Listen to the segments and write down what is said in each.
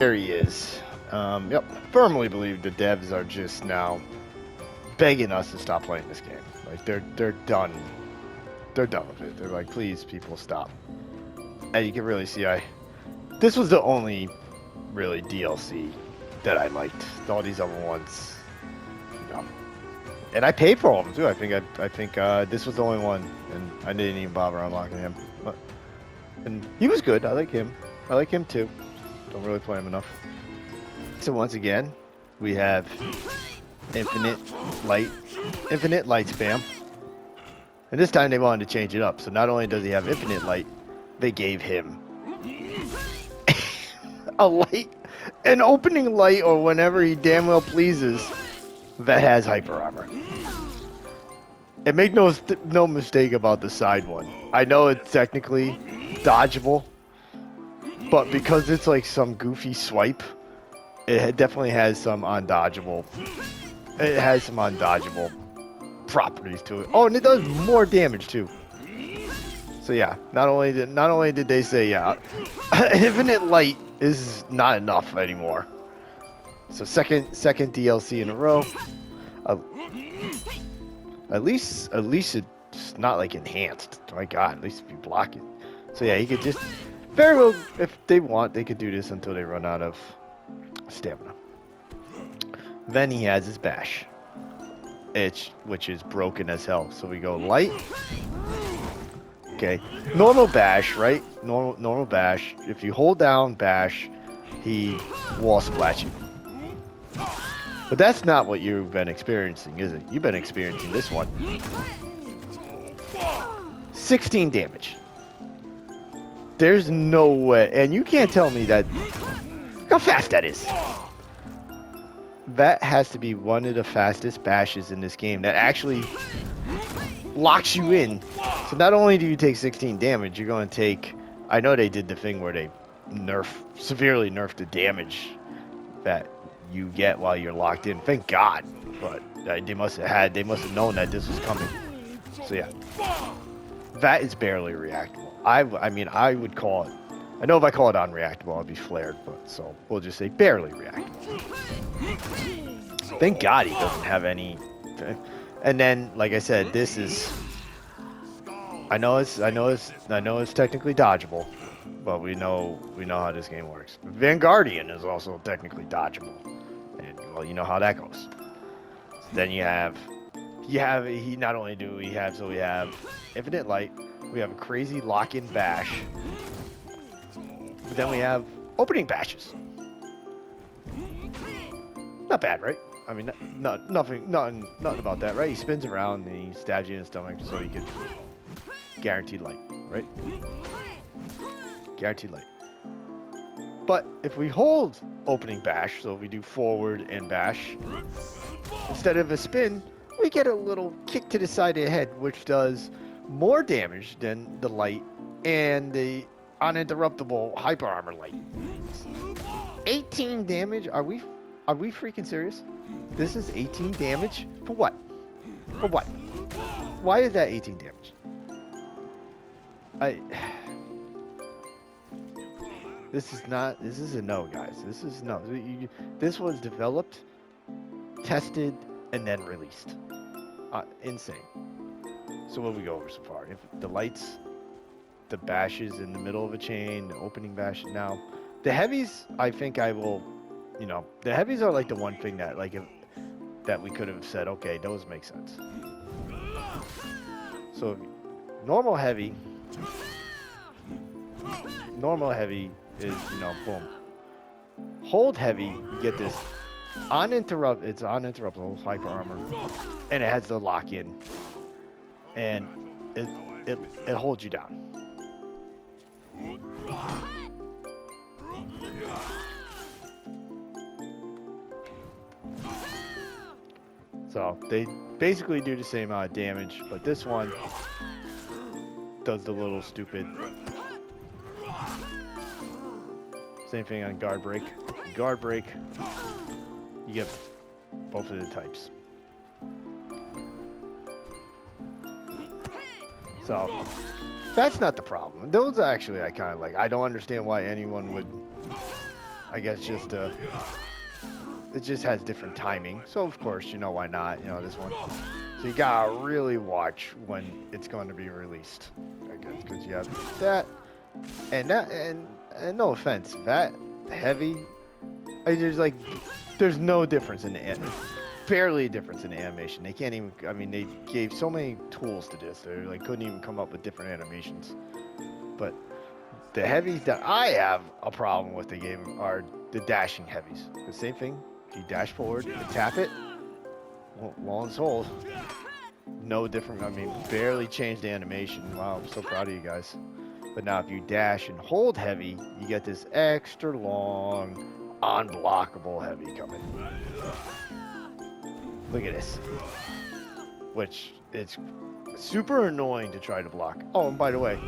There he is. Yep. Firmly believe the devs are just now begging us to stop playing this game. Like they're done. They're done with it. They're like, please, people, stop. And you can really see this was the only really DLC that I liked. All these other ones, you know. And I paid for them too. I think this was the only one, and I didn't even bother unlocking him. And he was good. I like him. I like him too. Don't really play him enough. So once again, we have infinite light spam. And this time they wanted to change it up. So not only does he have infinite light, they gave him an opening light, or whenever he damn well pleases, that has hyper armor. And make no mistake about the side one. I know it's technically dodgeable, but because it's like some goofy swipe, it definitely has some undodgeable. It has some undodgeable properties to it. Oh, and it does more damage too. So yeah, not only did they say infinite light is not enough anymore. So second DLC in a row. At least it's not like enhanced. My God, at least if you block it. So yeah, he could just very well, if they want, they could do this until they run out of stamina. Then he has his bash, which is broken as hell. So we go light. Okay, normal bash, right? Normal bash. If you hold down bash, he wall splats you. But that's not what you've been experiencing, is it? You've been experiencing this one. 16 damage. There's no way, and you can't tell me that. Look how fast that is. That has to be one of the fastest bashes in this game that actually locks you in. So not only do you take 16 damage, you're going to take... I know they did the thing where they severely nerfed the damage that you get while you're locked in. Thank God. But they must have known that this was coming. So yeah. That is barely reactable. I mean, I would call it... I know if I call it unreactable, I'll be flared, but so we'll just say barely reactable. Thank God he doesn't have any... And then, like I said, this is... I know it's technically dodgeable, but we know how this game works. Vanguardian is also technically dodgeable, and well, you know how that goes. So then we have infinite light. We have a crazy lock-in bash. But then we have opening bashes. Not bad, right? I mean, nothing about that, right? He spins around and he stabs you in the stomach so he can guaranteed light, right? Guaranteed light. But if we hold opening bash, so we do forward and bash, instead of a spin, we get a little kick to the side of the head, which does more damage than the light and the uninterruptible hyper armor light. 18 damage? Are we freaking serious? This is 18 damage? For what? For what? Why is that 18 damage? This is a no, guys. This is no. This was developed, tested, and then released. Insane. So what we go over so far? If the lights, the bashes in the middle of a chain, the opening bash. Now, the heavies, I think I will, the heavies are like the one thing that that we could have said, okay, those make sense. So normal heavy is, boom. Hold heavy, you get this it's uninterruptible hyper armor, and it has the lock in, and it holds you down. So they basically do the same amount of damage, but this one does the little stupid. Same thing on guard break. Guard break, you get both of the types. So that's not the problem. Those actually I kind of like. I don't understand why anyone would I guess just it just has different timing. So of course, you know why not? You know this one. So you gotta really watch when it's going to be released. I guess because you have that and no offense, that heavy. There's no difference in the barely a difference in the animation. They can't even. I mean, they gave so many tools to this. They like couldn't even come up with different animations. But the heavies that I have a problem with the game are the dashing heavies. The same thing. You dash forward, you tap it. Well and sold. No different. I mean, barely changed the animation. Wow, I'm so proud of you guys. But now if you dash and hold heavy, you get this extra long, unblockable heavy coming. Look at this. Which, it's super annoying to try to block. Oh, and by the way.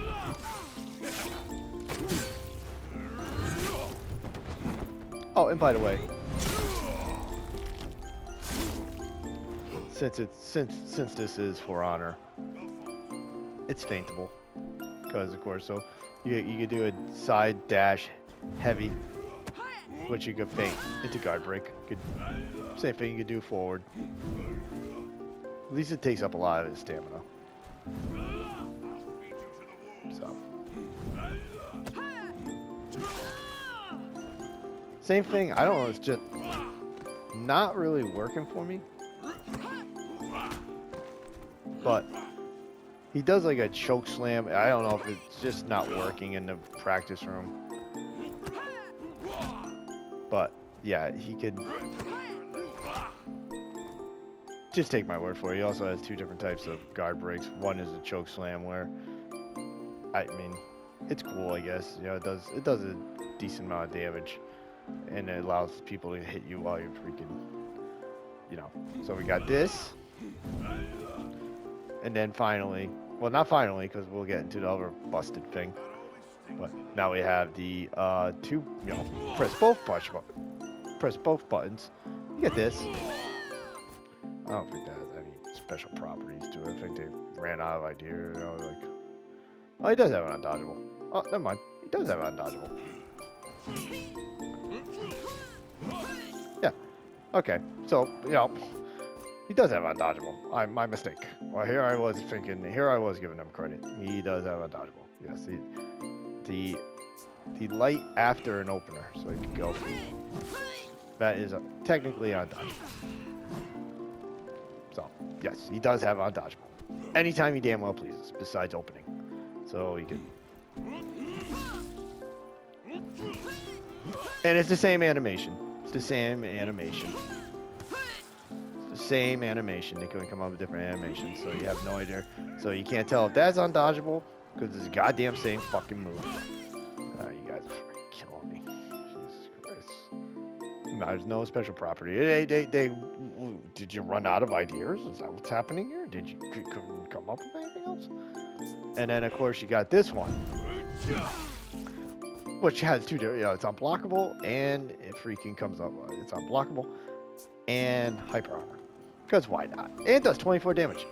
Since this is For Honor, it's feintable. Because of course, so you could do a side dash heavy, which you could feint into guard break. Same thing you could do forward. At least it takes up a lot of his stamina. So same thing. I don't know. It's just not really working for me. But he does like a choke slam. I don't know if it's just not working in the practice room. But yeah, he could just take my word for it. He also has two different types of guard breaks. One is a choke slam where, I mean, it's cool, I guess. You know, it does a decent amount of damage, and it allows people to hit you while you're freaking, you know. So we got this. And then finally, well, not finally, because we'll get into the other busted thing. But now we have the two, you know, press both buttons. You get this. I don't think that has any special properties to it. I think they ran out of idea. You know, like, oh, he does have an undodgeable. Oh, never mind. He does have an undodgeable. Yeah. Okay. So, you know. He does have undodgeable. My mistake. Well, here I was giving him credit. He does have undodgeable. Yes, the light after an opener, so he can go. That is technically undodgeable. So, yes, he does have undodgeable. Anytime he damn well pleases, besides opening. So he can. And it's the same animation. It's the same animation. Same animation. They couldn't come up with different animations, so you have no idea. So you can't tell if that's undodgeable because it's the goddamn same fucking move. You guys are freaking killing me. Jesus Christ. No, there's no special property. Did you run out of ideas? Is that what's happening here? Couldn't come up with anything else? And then of course you got this one, which has two different. You know, it's unblockable and it freaking comes up. It's unblockable and hyper armor. Because why not? And it does 24 damage.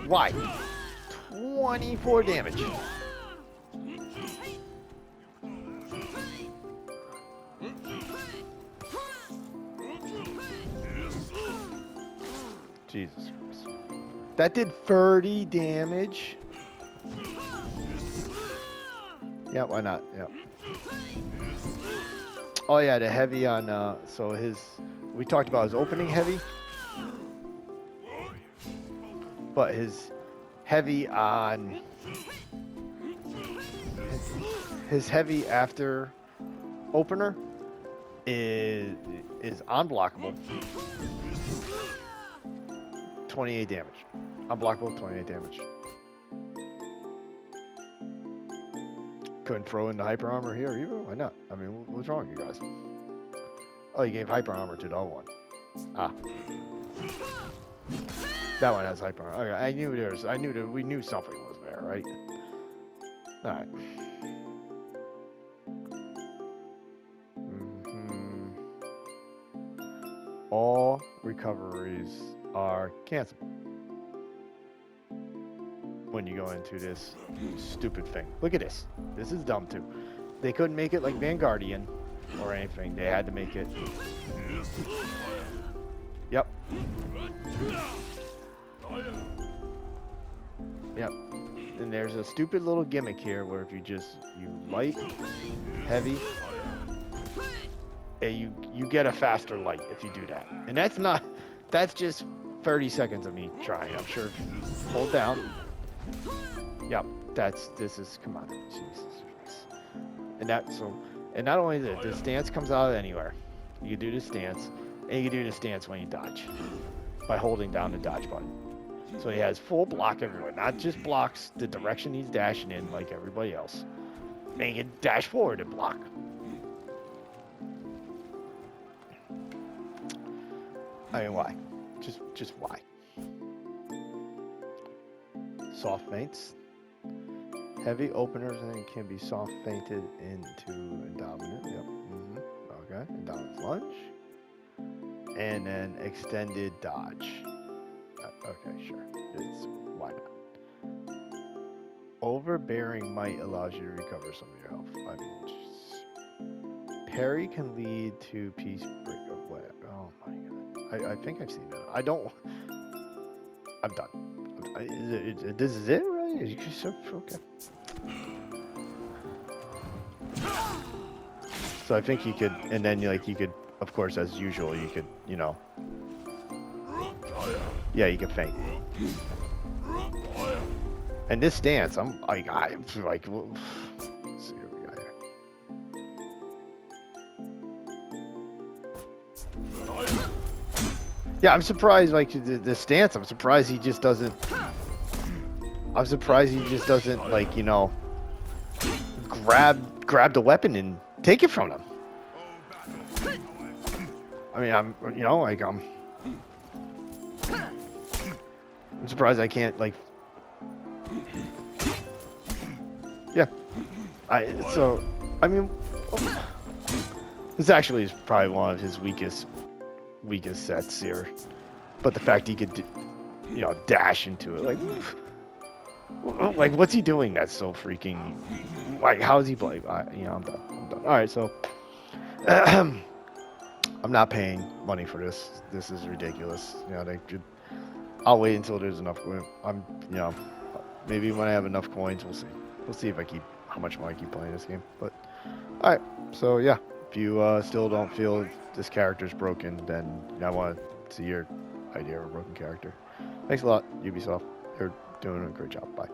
Why? 24 damage. Jesus Christ. That did 30 damage. Yeah, why not? Yeah. Oh yeah, the heavy on, so we talked about his opening heavy. But his heavy on his heavy after opener is unblockable. 28 damage. Unblockable, 28 damage. Couldn't throw in the hyper armor here either? Why not? I mean, what's wrong, you guys? Oh, you gave hyper armor to the other one. Ah. That one has hyper armor. Okay, we knew something was there, right? Alright. All recoveries are canceled when you go into this stupid thing. Look at this. This is dumb too. They couldn't make it like Vanguardian, or anything. They had to make it. Yep. Yep. And there's a stupid little gimmick here where if you light, heavy, and you get a faster light if you do that. And that's just 30 seconds of me trying. I'm sure if you hold down. Yep. Come on. Jesus. And not only the stance comes out of anywhere. You can do the stance, and you can do the stance when you dodge by holding down the dodge button. So he has full block everywhere, not just blocks the direction he's dashing in like everybody else. And he can dash forward and block. I mean, why? Just why? Soft feints. Heavy openers and can be soft feinted into Indominant. Yep. Okay. Indominant lunge. And then extended dodge. Okay, sure. Why not? Overbearing might allows you to recover some of your health. I mean, parry can lead to piece break of web. Oh my god. I think I've seen that. I'm done. This is it, really? Okay. So I think you could, and then you could, of course, as usual, you could, yeah, you can feint. And this stance, I'm like, let's see what we got here. Yeah, I'm surprised, like, the stance, I'm surprised he just doesn't, like, grab the weapon and take it from him. I mean, I'm surprised I can't, like, yeah. I mean, this actually is probably one of his weakest sets here. But the fact he could, dash into it, like what's he doing that's so freaking, like, how is he playing? I'm done. All right, so I'm not paying money for this. This is ridiculous. I'll wait until there's enough. Maybe when I have enough coins, we'll see. We'll see how much more I keep playing this game. But all right, so yeah, if you still don't feel this character's broken, then I want to see your idea of a broken character. Thanks a lot, Ubisoft. You're doing a great job. Bye.